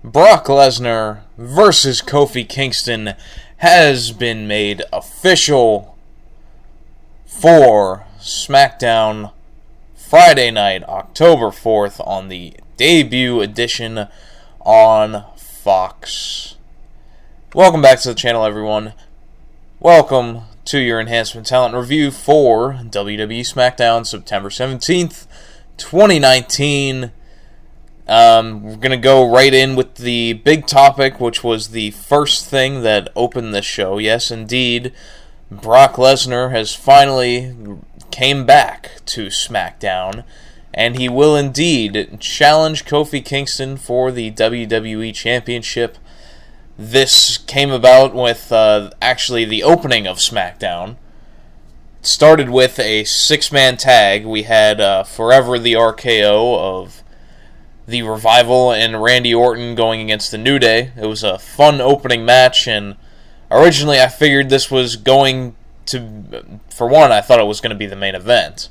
Brock Lesnar versus Kofi Kingston has been made official for SmackDown Friday night, October 4th, on the debut edition on Fox. Welcome back to the channel, everyone. Welcome to your Enhancement Talent review for WWE SmackDown September 17th, 2019. We're going to go right in with the big topic, which was the first thing that opened this show. Yes, indeed, Brock Lesnar has finally came back to SmackDown, and he will indeed challenge Kofi Kingston for the WWE Championship. This came about with actually the opening of SmackDown. It started with a six-man tag. We had Forever the RKO of the Revival and Randy Orton going against the New Day. It was a fun opening match, and originally I figured this was going to, for one, I thought it was going to be the main event.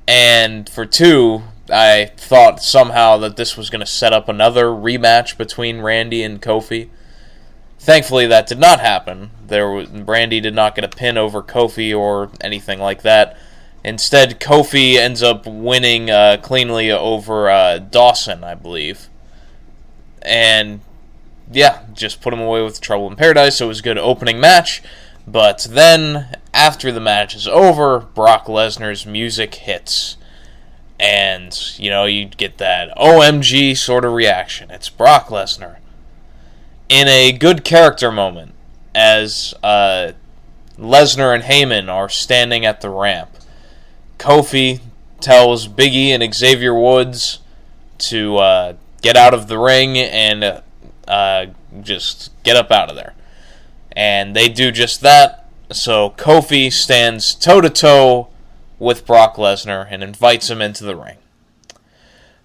And for two, I thought somehow that this was going to set up another rematch between Randy and Kofi. Thankfully, that did not happen. Randy did not get a pin over Kofi or anything like that. Instead, Kofi ends up winning cleanly over Dawson, I believe. And, yeah, just put him away with Trouble in Paradise. So it was a good opening match. But then, after the match is over, Brock Lesnar's music hits. And, you get that OMG sort of reaction. It's Brock Lesnar. In a good character moment, as Lesnar and Heyman are standing at the ramp. Kofi tells Big E and Xavier Woods to get out of the ring and just get up out of there. And they do just that. So Kofi stands toe-to-toe with Brock Lesnar and invites him into the ring.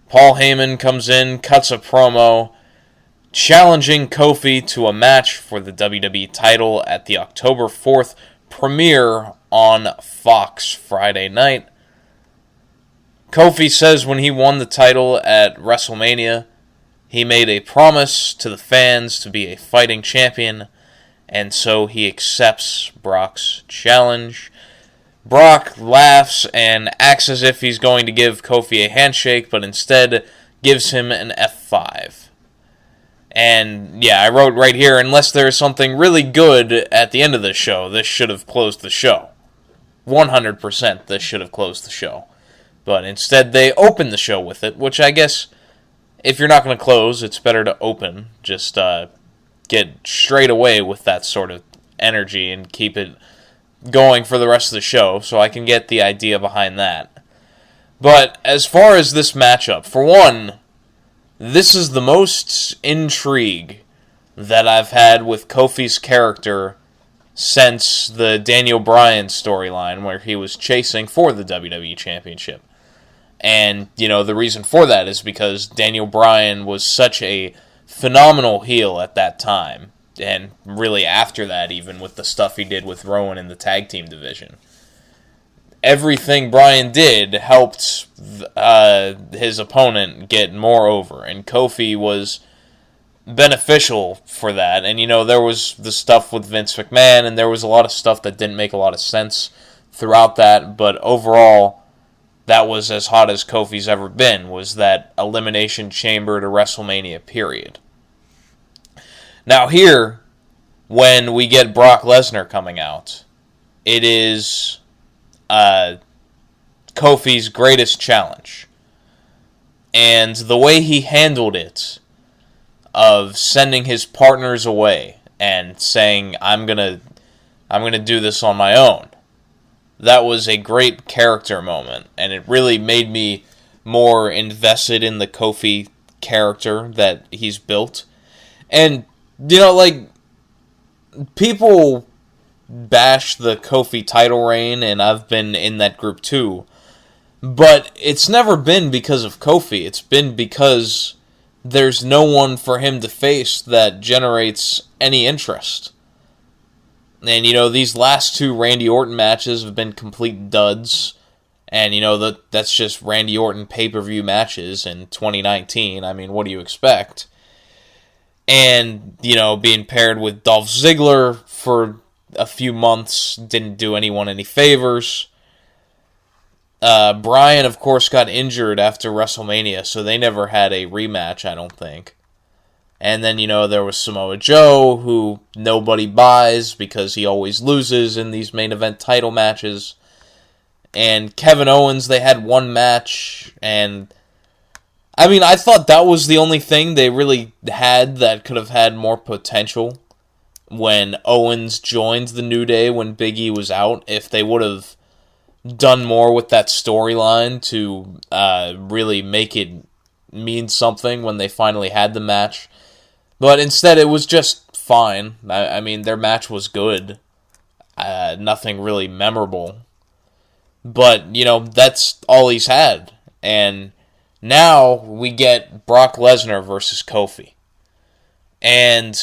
Paul Heyman comes in, cuts a promo, challenging Kofi to a match for the WWE title at the October 4th premiere on Fox Friday night. Kofi says when he won the title at WrestleMania, he made a promise to the fans to be a fighting champion, and so he accepts Brock's challenge. Brock laughs and acts as if he's going to give Kofi a handshake, but instead gives him an F5. And, yeah, I wrote right here, unless there's something really good at the end of the show, this should have closed the show. 100% this should have closed the show. But instead, they opened the show with it, which I guess, if you're not going to close, it's better to open. Just get straight away with that sort of energy and keep it going for the rest of the show, so I can get the idea behind that. But as far as this matchup, for one, this is the most intrigue that I've had with Kofi's character since the Daniel Bryan storyline, where he was chasing for the WWE Championship. And, the reason for that is because Daniel Bryan was such a phenomenal heel at that time, and really after that, even with the stuff he did with Rowan in the tag team division. Everything Bryan did helped his opponent get more over, and Kofi was beneficial for that. And, there was the stuff with Vince McMahon, and there was a lot of stuff that didn't make a lot of sense throughout that, but overall, that was as hot as Kofi's ever been, was that Elimination Chamber to WrestleMania period. Now here, when we get Brock Lesnar coming out, it is Kofi's greatest challenge. And the way he handled it, of sending his partners away and saying, I'm gonna do this on my own, that was a great character moment, and it really made me more invested in the Kofi character that he's built. And, people bash the Kofi title reign, and I've been in that group too, but it's never been because of Kofi. It's been because there's no one for him to face that generates any interest. And, these last two Randy Orton matches have been complete duds. And, that's just Randy Orton pay-per-view matches in 2019. I mean, what do you expect? And, being paired with Dolph Ziggler for a few months didn't do anyone any favors. Bryan, of course, got injured after WrestleMania, so they never had a rematch, I don't think. And then, there was Samoa Joe, who nobody buys because he always loses in these main event title matches. And Kevin Owens, they had one match, and I thought that was the only thing they really had that could have had more potential when Owens joined the New Day when Big E was out. If they would have done more with that storyline to really make it mean something when they finally had the match. But instead, it was just fine. Their match was good. Nothing really memorable. But, that's all he's had. And now we get Brock Lesnar versus Kofi. And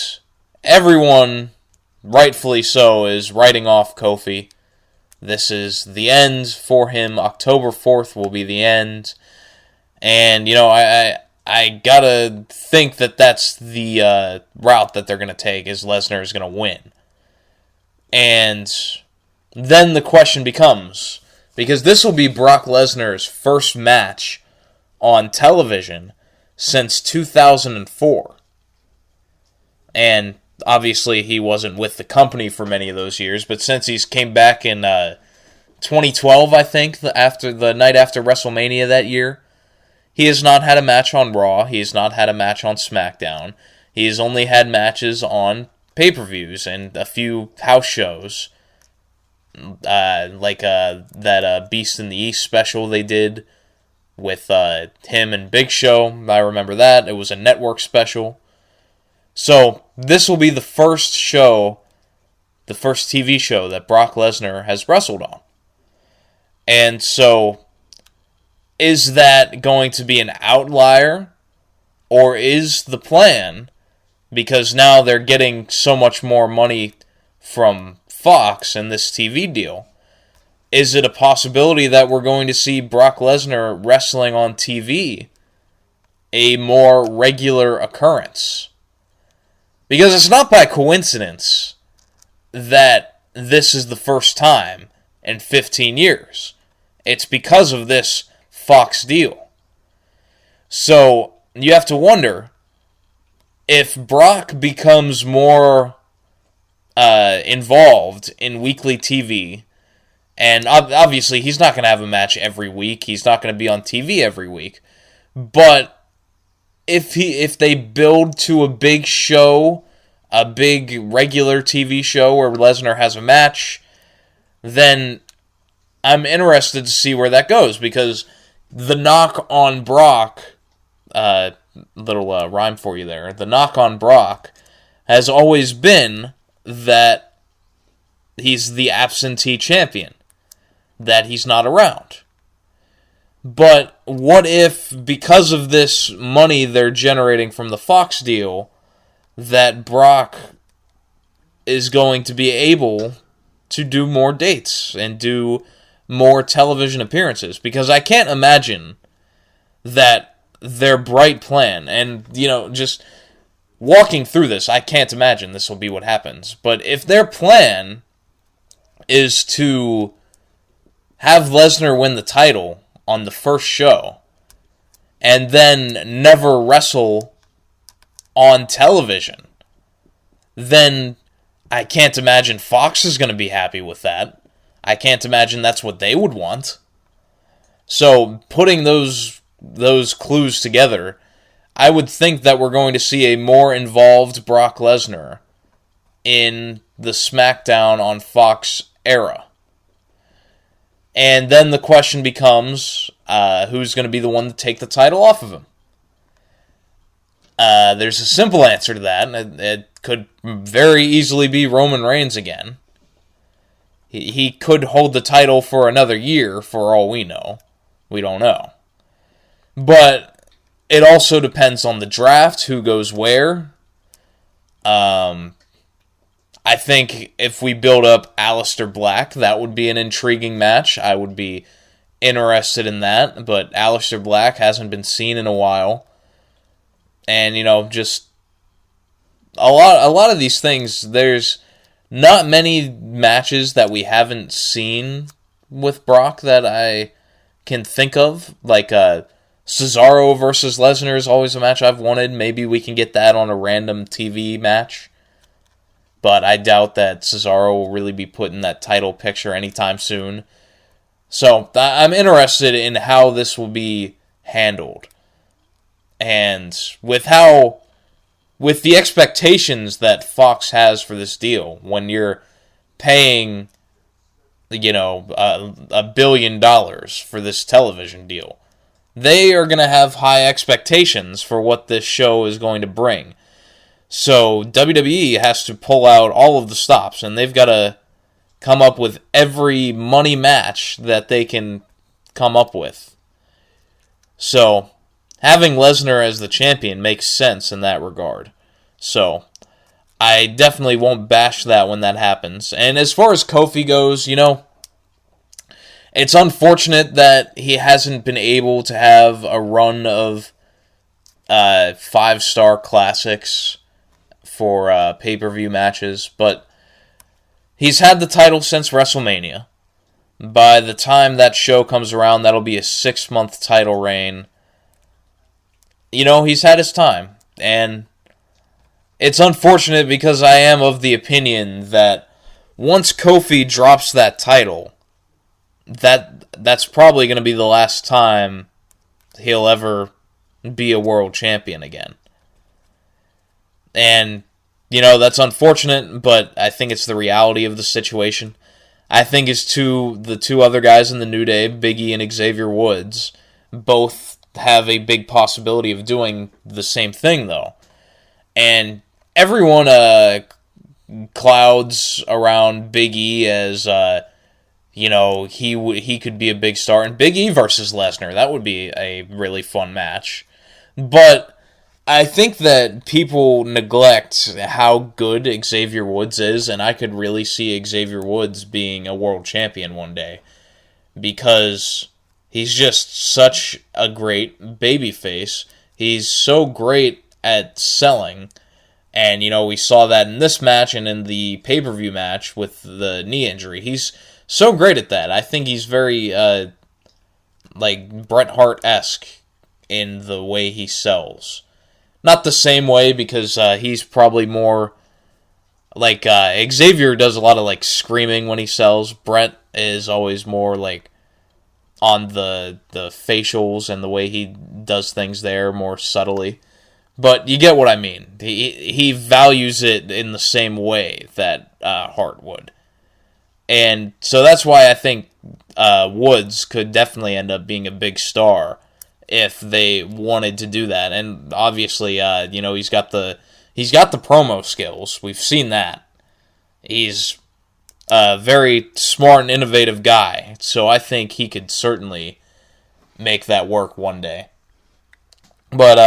everyone, rightfully so, is writing off Kofi. This is the end for him. October 4th will be the end. And, I gotta think that that's the route that they're gonna take, is Lesnar is gonna win. And then the question becomes, because this will be Brock Lesnar's first match on television since 2004. And obviously he wasn't with the company for many of those years, but since he's came back in 2012, I think, after the night after WrestleMania that year, he has not had a match on Raw. He has not had a match on SmackDown. He has only had matches on pay-per-views and a few house shows, like that Beast in the East special they did with him and Big Show. I remember that. It was a network special. So this will be the first show, the first TV show that Brock Lesnar has wrestled on. And so, is that going to be an outlier, or is the plan, because now they're getting so much more money from Fox in this TV deal, is it a possibility that we're going to see Brock Lesnar wrestling on TV a more regular occurrence? Because it's not by coincidence that this is the first time in 15 years. It's because of this Fox deal. So you have to wonder, if Brock becomes more involved in weekly TV, and obviously he's not going to have a match every week, he's not going to be on TV every week, but if they build to a big show, a big regular TV show where Lesnar has a match, then I'm interested to see where that goes, because the knock on Brock, little rhyme for you there, the knock on Brock has always been that he's the absentee champion, that he's not around. But what if, because of this money they're generating from the Fox deal, that Brock is going to be able to do more dates and do more television appearances? Because I can't imagine that their bright plan, and, just walking through this, I can't imagine this will be what happens. But if their plan is to have Lesnar win the title on the first show, and then never wrestle on television, then I can't imagine Fox is going to be happy with that. I can't imagine that's what they would want. So, putting those clues together, I would think that we're going to see a more involved Brock Lesnar in the SmackDown on Fox era. And then the question becomes, who's going to be the one to take the title off of him? There's a simple answer to that. It could very easily be Roman Reigns again. He could hold the title for another year, for all we know. We don't know. But it also depends on the draft, who goes where. I think if we build up Aleister Black, that would be an intriguing match. I would be interested in that, but Aleister Black hasn't been seen in a while. And, just a lot of these things, there's not many matches that we haven't seen with Brock that I can think of. Like Cesaro versus Lesnar is always a match I've wanted. Maybe we can get that on a random TV match. But I doubt that Cesaro will really be put in that title picture anytime soon. So I'm interested in how this will be handled. And with the expectations that Fox has for this deal, when you're paying, $1 billion for this television deal, they are going to have high expectations for what this show is going to bring. So WWE has to pull out all of the stops, and they've got to come up with every money match that they can come up with. So having Lesnar as the champion makes sense in that regard. So I definitely won't bash that when that happens. And as far as Kofi goes, it's unfortunate that he hasn't been able to have a run of 5-star classics for pay-per-view matches, but he's had the title since WrestleMania. By the time that show comes around, that'll be a 6-month title reign. He's had his time, and it's unfortunate because I am of the opinion that once Kofi drops that title, that's probably going to be the last time he'll ever be a world champion again. And, that's unfortunate, but I think it's the reality of the situation. I think the two other guys in the New Day, Big E and Xavier Woods, both have a big possibility of doing the same thing, though. And everyone clouds around Big E as, he could be a big star. And Big E versus Lesnar, that would be a really fun match. But I think that people neglect how good Xavier Woods is, and I could really see Xavier Woods being a world champion one day, because he's just such a great babyface. He's so great at selling, and we saw that in this match and in the pay-per-view match with the knee injury. He's so great at that. I think he's very Bret Hart-esque in the way he sells. Not the same way, because he's probably more Xavier does a lot of screaming when he sells. Bret is always more on the facials and the way he does things there more subtly. But you get what I mean. He values it in the same way that Hart would. And so that's why I think Woods could definitely end up being a big star if they wanted to do that. And obviously, he's got the promo skills. We've seen that. He's a very smart and innovative guy, so I think he could certainly make that work one day. But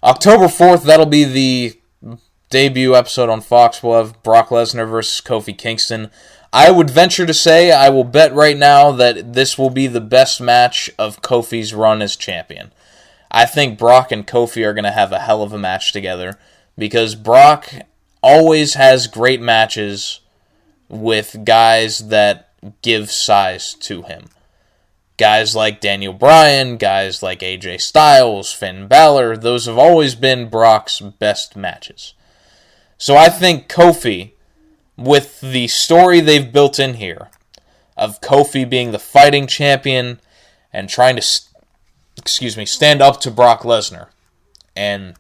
October 4th, that'll be the debut episode on Fox. We'll have Brock Lesnar versus Kofi Kingston. I would venture to say, I will bet right now that this will be the best match of Kofi's run as champion. I think Brock and Kofi are going to have a hell of a match together, because Brock always has great matches with guys that give size to him. Guys like Daniel Bryan, guys like AJ Styles, Finn Balor, those have always been Brock's best matches. So I think Kofi, with the story they've built in here, of Kofi being the fighting champion and trying to, stand up to Brock Lesnar, and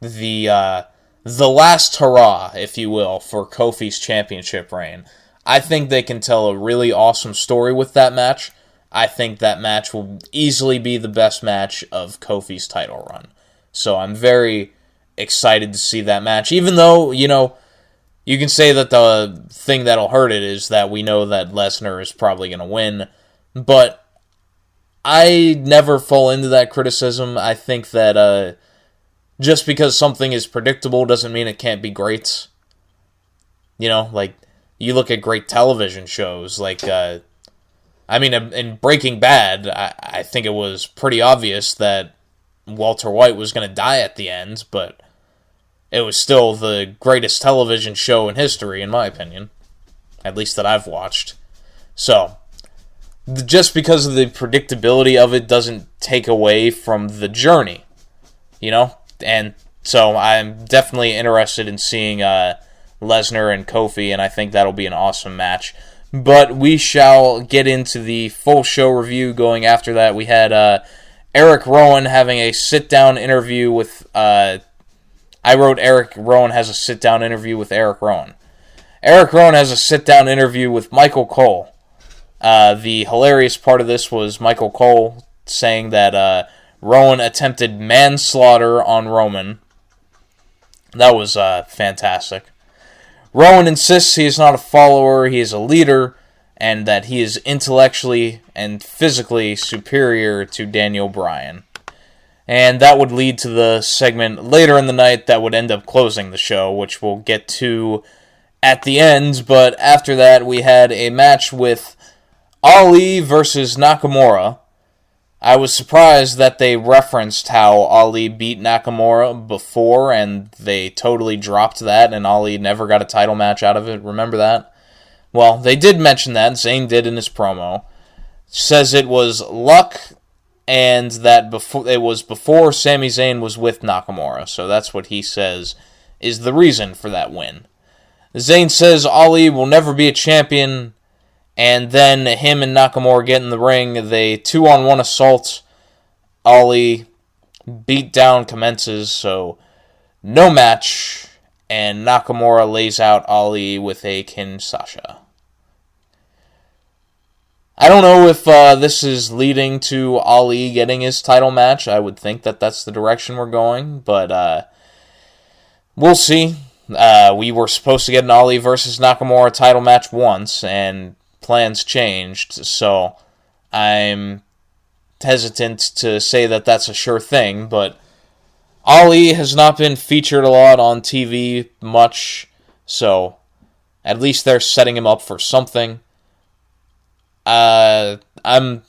the last hurrah, if you will, for Kofi's championship reign, I think they can tell a really awesome story with that match. I think that match will easily be the best match of Kofi's title run. So I'm very excited to see that match, even though, you can say that the thing that'll hurt it is that we know that Lesnar is probably going to win, but I never fall into that criticism. I think that just because something is predictable doesn't mean it can't be great. You look at great television shows, in Breaking Bad, I think it was pretty obvious that Walter White was going to die at the end, but it was still the greatest television show in history, in my opinion. At least that I've watched. So, just because of the predictability of it doesn't take away from the journey, you know? And so I'm definitely interested in seeing Lesnar and Kofi, and I think that'll be an awesome match. But we shall get into the full show review going after that. We had Eric Rowan having a sit-down interview with... I wrote Eric Rowan has a sit-down interview with Eric Rowan. Eric Rowan has a sit-down interview with Michael Cole. The hilarious part of this was Michael Cole saying that Rowan attempted manslaughter on Roman. That was fantastic. Rowan insists he is not a follower, he is a leader, and that he is intellectually and physically superior to Daniel Bryan. And that would lead to the segment later in the night that would end up closing the show, which we'll get to at the end. But after that, we had a match with Ali versus Nakamura. I was surprised that they referenced how Ali beat Nakamura before, and they totally dropped that, and Ali never got a title match out of it. Remember that? Well, they did mention that. Zayn did in his promo. Says it was luck, and that it was before Sami Zayn was with Nakamura. So that's what he says is the reason for that win. Zayn says Ali will never be a champion. And then him and Nakamura get in the ring. They 2-on-1 assault. Ali beatdown commences, so no match. And Nakamura lays out Ali with a Kinshasa. I don't know if this is leading to Ali getting his title match. I would think that that's the direction we're going, but we'll see. We were supposed to get an Ali versus Nakamura title match once, and plans changed, so I'm hesitant to say that that's a sure thing, but Ali has not been featured a lot on TV much, so at least they're setting him up for something. I'm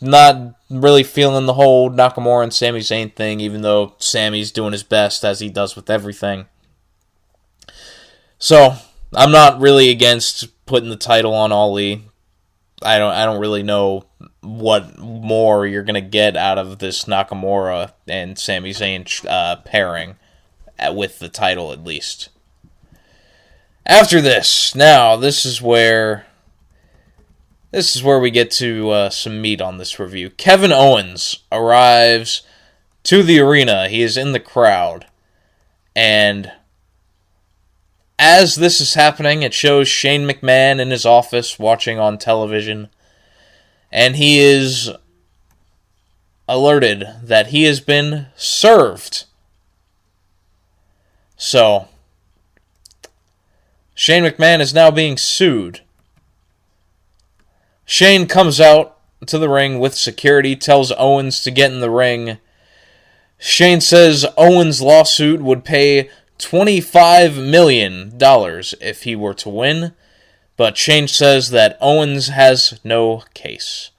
not really feeling the whole Nakamura and Sami Zayn thing, even though Sami's doing his best, as he does with everything. So, I'm not really against putting the title on Ali. I don't really know what more you're going to get out of this Nakamura and Sami Zayn pairing, with the title at least. After this, now, this is where we get to some meat on this review. Kevin Owens arrives to the arena. He is in the crowd. And as this is happening, it shows Shane McMahon in his office watching on television. And he is alerted that he has been served. So, Shane McMahon is now being sued. Shane comes out to the ring with security, tells Owens to get in the ring. Shane says Owens' lawsuit would pay $25 million if he were to win, but Shane says that Owens has no case.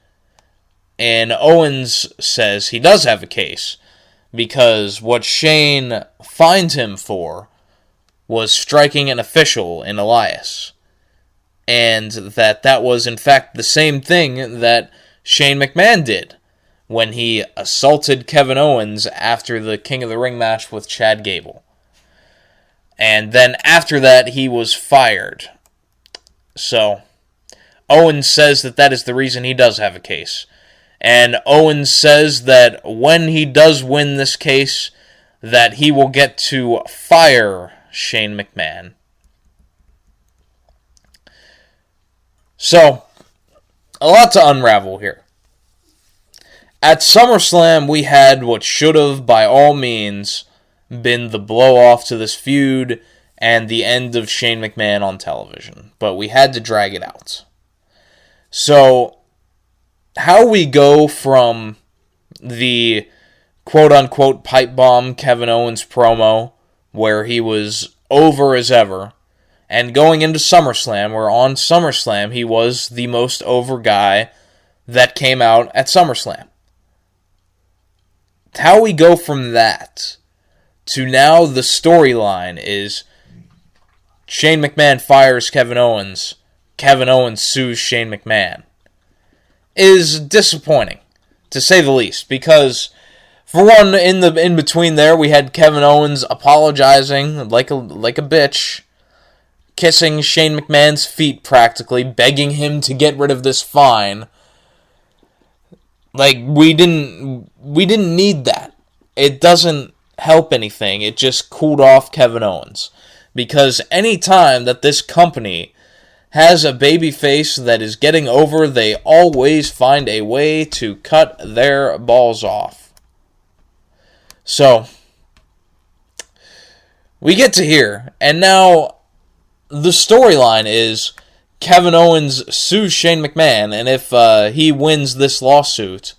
And Owens says he does have a case, because what Shane fined him for was striking an official in Elias. And that was in fact the same thing that Shane McMahon did when he assaulted Kevin Owens after the King of the Ring match with Chad Gable. And then after that, he was fired. So, Owens says that is the reason he does have a case. And Owens says that when he does win this case, that he will get to fire Shane McMahon. So, a lot to unravel here. At SummerSlam, we had what should have, by all means, been the blow-off to this feud and the end of Shane McMahon on television. But we had to drag it out. So, how we go from the quote-unquote pipe bomb Kevin Owens promo, where he was over as ever, and going into SummerSlam, where on SummerSlam he was the most over guy that came out at SummerSlam. How we go from that to now the storyline is Shane McMahon fires Kevin Owens sues Shane McMahon, is disappointing, to say the least, because for one, in between there, we had Kevin Owens apologizing like a bitch, kissing Shane McMahon's feet practically, begging him to get rid of this fine. Like, we didn't need that. It doesn't help anything. It just cooled off Kevin Owens. Because any time that this company has a babyface that is getting over, they always find a way to cut their balls off. So, we get to here, and now the storyline is Kevin Owens sues Shane McMahon, and if he wins this lawsuit,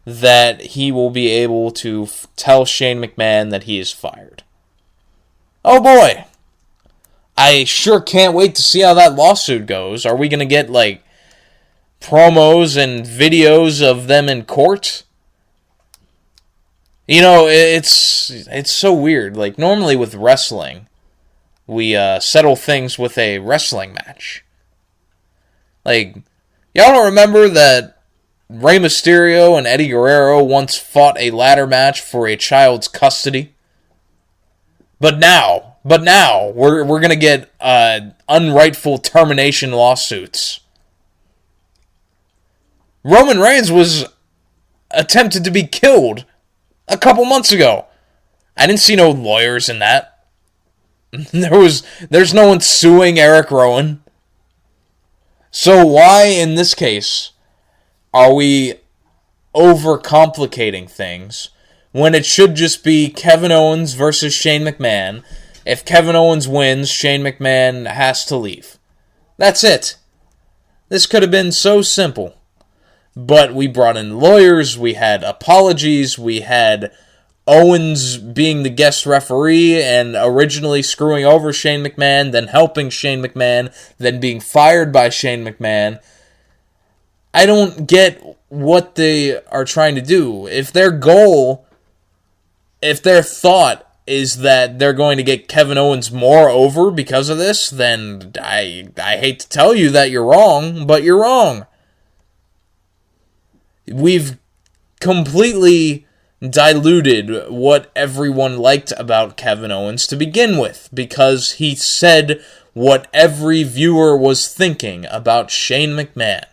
that he will be able to tell Shane McMahon that he is fired. Oh boy! I sure can't wait to see how that lawsuit goes. Are we going to get, like, promos and videos of them in court? You know, it's so weird. Like, normally with wrestling, we settle things with a wrestling match. Like, y'all don't remember that Rey Mysterio and Eddie Guerrero once fought a ladder match for a child's custody? But now, we're going to get unrightful termination lawsuits. Roman Reigns was attempted to be killed a couple months ago. I didn't see no lawyers in that. There's no one suing Eric Rowan. So why, in this case, are we overcomplicating things when it should just be Kevin Owens versus Shane McMahon? If Kevin Owens wins, Shane McMahon has to leave. That's it. This could have been so simple. But we brought in lawyers, we had apologies, we had Owens being the guest referee and originally screwing over Shane McMahon, then helping Shane McMahon, then being fired by Shane McMahon. I don't get what they are trying to do. If their thought is that they're going to get Kevin Owens more over because of this, then I hate to tell you that you're wrong, but you're wrong. We've completely diluted what everyone liked about Kevin Owens to begin with, because he said what every viewer was thinking about Shane McMahon,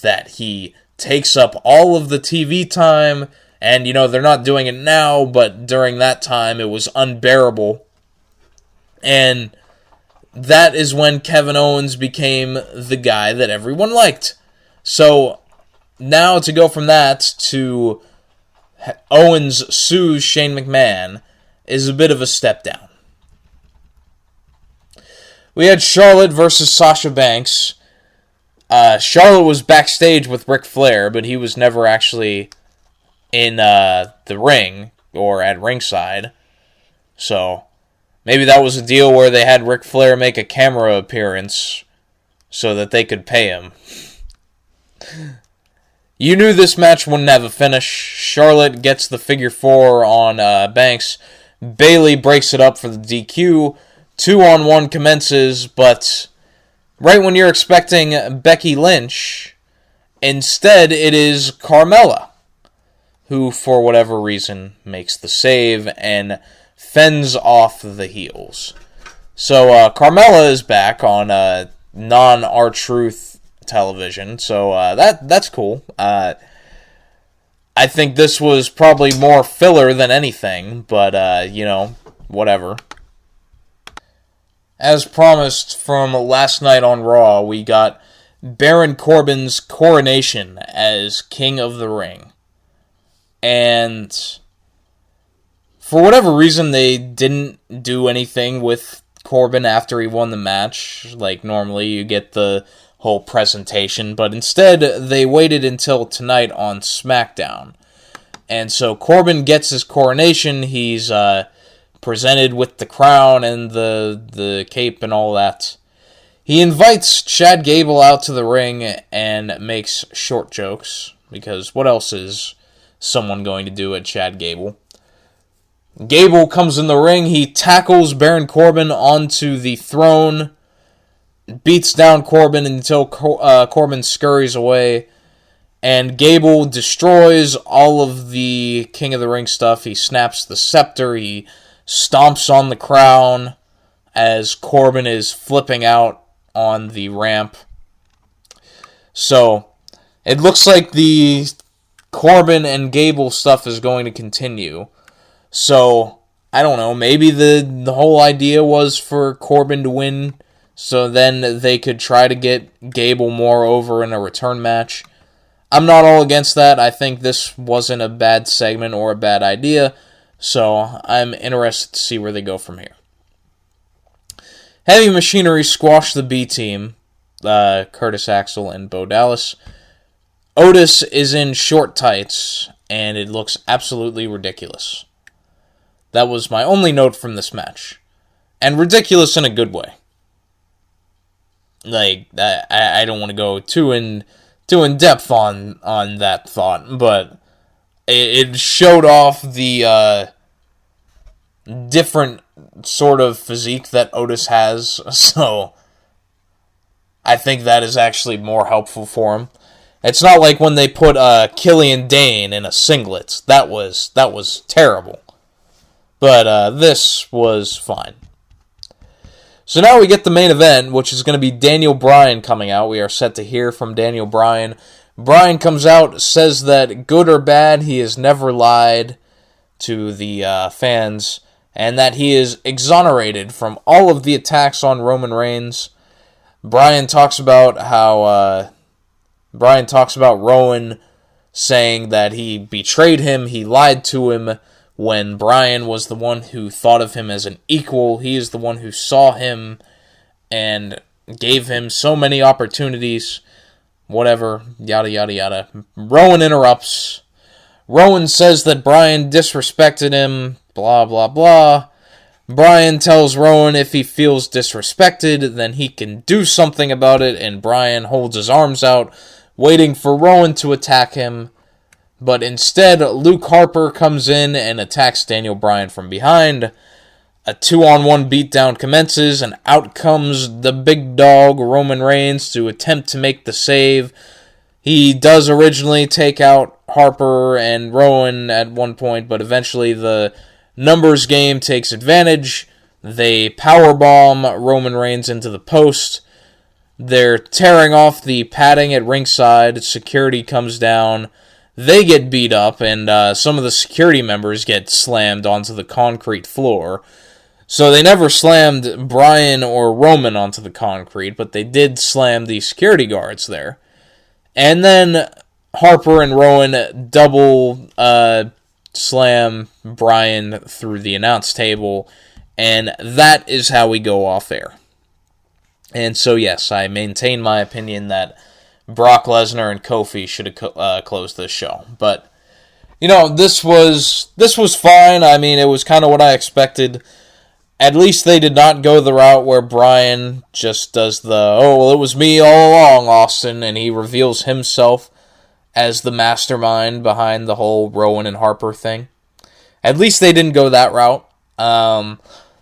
that he takes up all of the TV time. And, you know, they're not doing it now, but during that time it was unbearable. And that is when Kevin Owens became the guy that everyone liked. So, now to go from that to Owens sues Shane McMahon is a bit of a step down. We had Charlotte versus Sasha Banks. Charlotte was backstage with Ric Flair, but he was never actually in the ring or at ringside. So maybe that was a deal where they had Ric Flair make a camera appearance so that they could pay him. You knew this match wouldn't have a finish. Charlotte gets the figure 4 on Banks. Bayley breaks it up for the DQ. 2-on-1 commences, but right when you're expecting Becky Lynch, instead it is Carmella, who, for whatever reason, makes the save and fends off the heels. So, Carmella is back on non-R-Truth television, so that's cool. I think this was probably more filler than anything, but, you know, whatever. As promised from last night on Raw, we got Baron Corbin's coronation as King of the Ring. And for whatever reason, they didn't do anything with Corbin after he won the match. Like, normally you get the whole presentation, but instead they waited until tonight on SmackDown. And so Corbin gets his coronation. He's presented with the crown and the cape and all that. He invites Chad Gable out to the ring and makes short jokes, because what else is someone going to do at Chad Gable? Gable comes in the ring. He tackles Baron Corbin onto the throne, beats down Corbin until Corbin scurries away, and Gable destroys all of the King of the Ring stuff. He snaps the scepter. He stomps on the crown as Corbin is flipping out on the ramp. So, it looks like the Corbin and Gable stuff is going to continue. So, I don't know, maybe the whole idea was for Corbin to win, so then they could try to get Gable more over in a return match. I'm not all against that. I think this wasn't a bad segment or a bad idea, so I'm interested to see where they go from here. Heavy Machinery squashed the B-Team, Curtis Axel and Bo Dallas. Otis is in short tights, and it looks absolutely ridiculous. That was my only note from this match. And ridiculous in a good way. Like, I don't want to go too in depth on that thought, but it showed off the different sort of physique that Otis has, so I think that is actually more helpful for him. It's not like when they put Killian Dane in a singlet. That was terrible. But this was fine. So now we get the main event, which is going to be Daniel Bryan coming out. We are set to hear from Daniel Bryan. Bryan comes out, says that good or bad, he has never lied to the fans, and that he is exonerated from all of the attacks on Roman Reigns. Bryan talks about Rowan saying that he betrayed him, he lied to him, when Bryan was the one who thought of him as an equal. He is the one who saw him and gave him so many opportunities. Whatever, yada yada yada. Rowan interrupts. Rowan says that Bryan disrespected him, blah blah blah. Bryan tells Rowan if he feels disrespected, then he can do something about it, and Bryan holds his arms out, waiting for Rowan to attack him. But instead, Luke Harper comes in and attacks Daniel Bryan from behind. A 2-on-1 beatdown commences, and out comes the big dog, Roman Reigns, to attempt to make the save. He does originally take out Harper and Rowan at one point, but eventually the numbers game takes advantage. They powerbomb Roman Reigns into the post. They're tearing off the padding at ringside. Security comes down. They get beat up, and some of the security members get slammed onto the concrete floor. So they never slammed Bryan or Roman onto the concrete, but they did slam the security guards there. And then Harper and Rowan double slam Bryan through the announce table, and that is how we go off air. And so yes, I maintain my opinion that Brock Lesnar and Kofi should have closed this show. But, this was fine. I mean, it was kind of what I expected. At least they did not go the route where Bryan just does it was me all along, Austin, and he reveals himself as the mastermind behind the whole Rowan and Harper thing. At least they didn't go that route.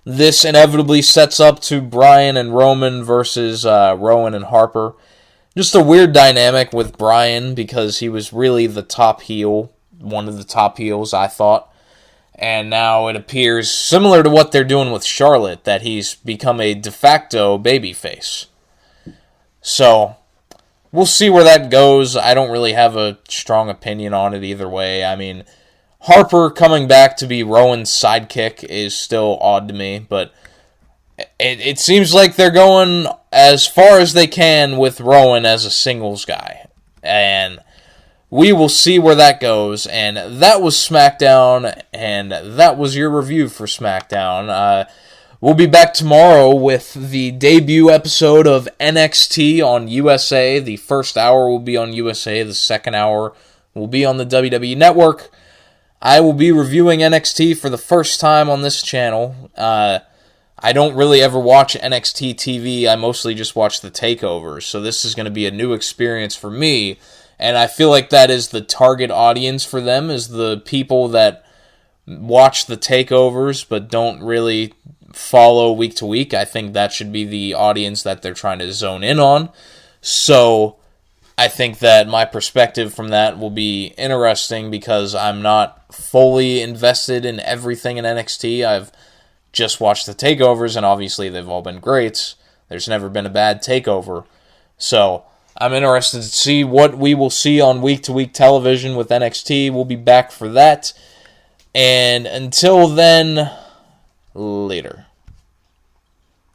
This inevitably sets up to Bryan and Roman versus Rowan and Harper. Just a weird dynamic with Bryan because he was really the top heel, one of the top heels, I thought. And now it appears, similar to what they're doing with Charlotte, that he's become a de facto babyface. So, we'll see where that goes. I don't really have a strong opinion on it either way. I mean, Harper coming back to be Rowan's sidekick is still odd to me, but it seems like they're going as far as they can with Rowan as a singles guy. And we will see where that goes. And that was SmackDown, and that was your review for SmackDown. We'll be back tomorrow with the debut episode of NXT on USA. The first hour will be on USA. The second hour will be on the WWE Network. I will be reviewing NXT for the first time on this channel. I don't really ever watch NXT TV. I mostly just watch the takeovers. So this is going to be a new experience for me. And I feel like that is the target audience for them, is the people that watch the takeovers but don't really follow week to week. I think that should be the audience that they're trying to zone in on. So I think that my perspective from that will be interesting because I'm not fully invested in everything in NXT. I've just watched the takeovers, and obviously they've all been great. There's never been a bad takeover. So I'm interested to see what we will see on week-to-week television with NXT. We'll be back for that. And until then, later.